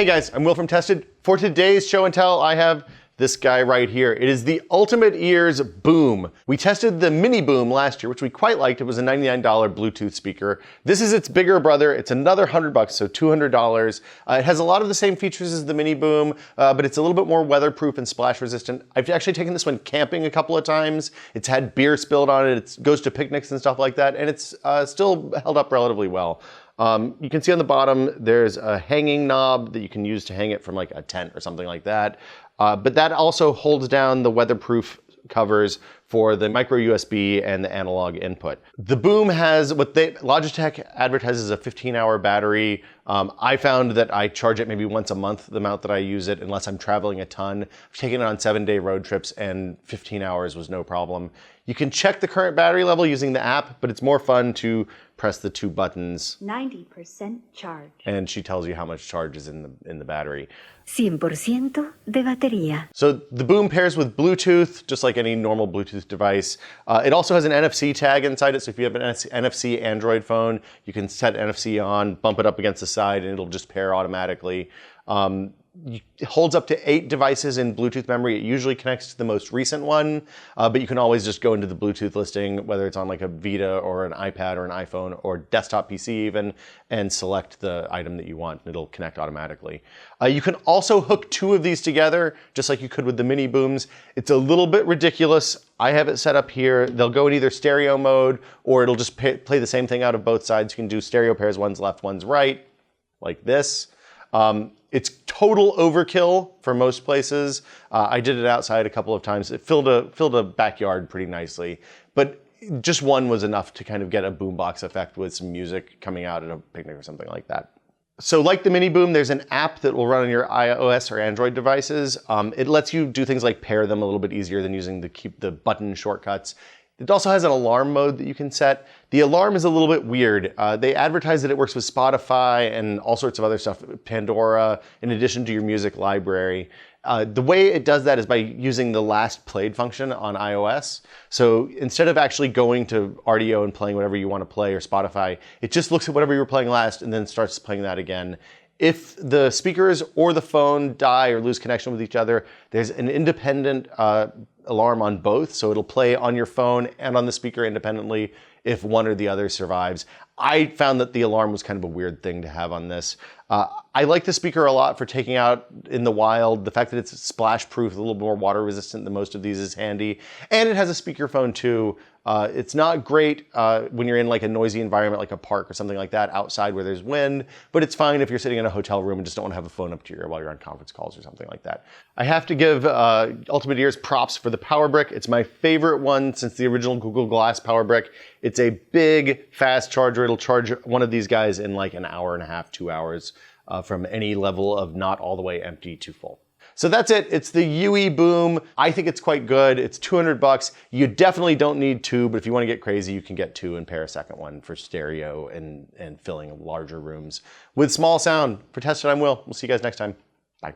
Hey guys, I'm Will from Tested. For today's show and tell, I have this guy right here. It is the Ultimate Ears Boom. We tested the Mini Boom last year, which we quite liked. It was a $99 Bluetooth speaker. This is its bigger brother. It's another $100, so $200. It has a lot of the same features as the Mini Boom, but it's a little bit more weatherproof and splash resistant. I've actually taken this one camping a couple of times. It's had beer spilled on it. It goes to picnics and stuff like that, and it's still held up relatively well. You can see on the bottom, there's a hanging knob that you can use to hang it from like a tent or something like that. But that also holds down the weatherproof covers for the micro USB and the analog input. The Boom has what Logitech advertises a 15-hour battery. I found that I charge it maybe once a month, the amount that I use it, unless I'm traveling a ton. I've taken it on 7-day road trips and 15 hours was no problem. You can check the current battery level using the app, but it's more fun to press the two buttons. 90% charge. And she tells you how much charge is in the battery. 100% de batería. So the Boom pairs with Bluetooth, just like any normal Bluetooth device. It also has an NFC tag inside it, so if you have an NFC Android phone, you can set NFC on, bump it up against the side, and it'll just pair automatically. It holds up to 8 devices in Bluetooth memory. It usually connects to the most recent one, but you can always just go into the Bluetooth listing, whether it's on like a Vita or an iPad or an iPhone or desktop PC even, and select the item that you want, and it'll connect automatically. You can also hook 2 of these together, just like you could with the Mini Booms. It's a little bit ridiculous. I have it set up here. They'll go in either stereo mode, or it'll just play the same thing out of both sides. You can do stereo pairs, one's left, one's right, like this. It's total overkill for most places. I did it outside a couple of times. It filled a backyard pretty nicely, but just one was enough to kind of get a boombox effect with some music coming out at a picnic or something like that. So like the Mini Boom, there's an app that will run on your iOS or Android devices. It lets you do things like pair them a little bit easier than using the button shortcuts. It also has an alarm mode that you can set. The alarm is a little bit weird. They advertise that it works with Spotify and all sorts of other stuff, Pandora, in addition to your music library. The way it does that is by using the last played function on iOS. So instead of actually going to RDO and playing whatever you want to play or Spotify, it just looks at whatever you were playing last and then starts playing that again. If the speakers or the phone die or lose connection with each other, there's an independent alarm on both, so it'll play on your phone and on the speaker independently if one or the other survives. I found that the alarm was kind of a weird thing to have on this. I like the speaker a lot for taking out in the wild. The fact that it's splash proof, a little more water resistant than most of these is handy. And it has a speakerphone too. It's not great when you're in like a noisy environment like a park or something like that outside where there's wind, but it's fine if you're sitting in a hotel room and just don't want to have a phone up to your ear while you're on conference calls or something like that. I have to give Ultimate Ears props for the power brick. It's my favorite one since the original Google Glass power brick. It's a big, fast charger. It'll charge one of these guys in like an hour and a half, 2 hours from any level of not all the way empty to full. So that's it. It's the UE Boom. I think it's quite good. It's $200. You definitely don't need 2, but if you want to get crazy, you can get 2 and pair a second one for stereo and filling larger rooms with small sound. For Tested, I'm Will. We'll see you guys next time. Bye.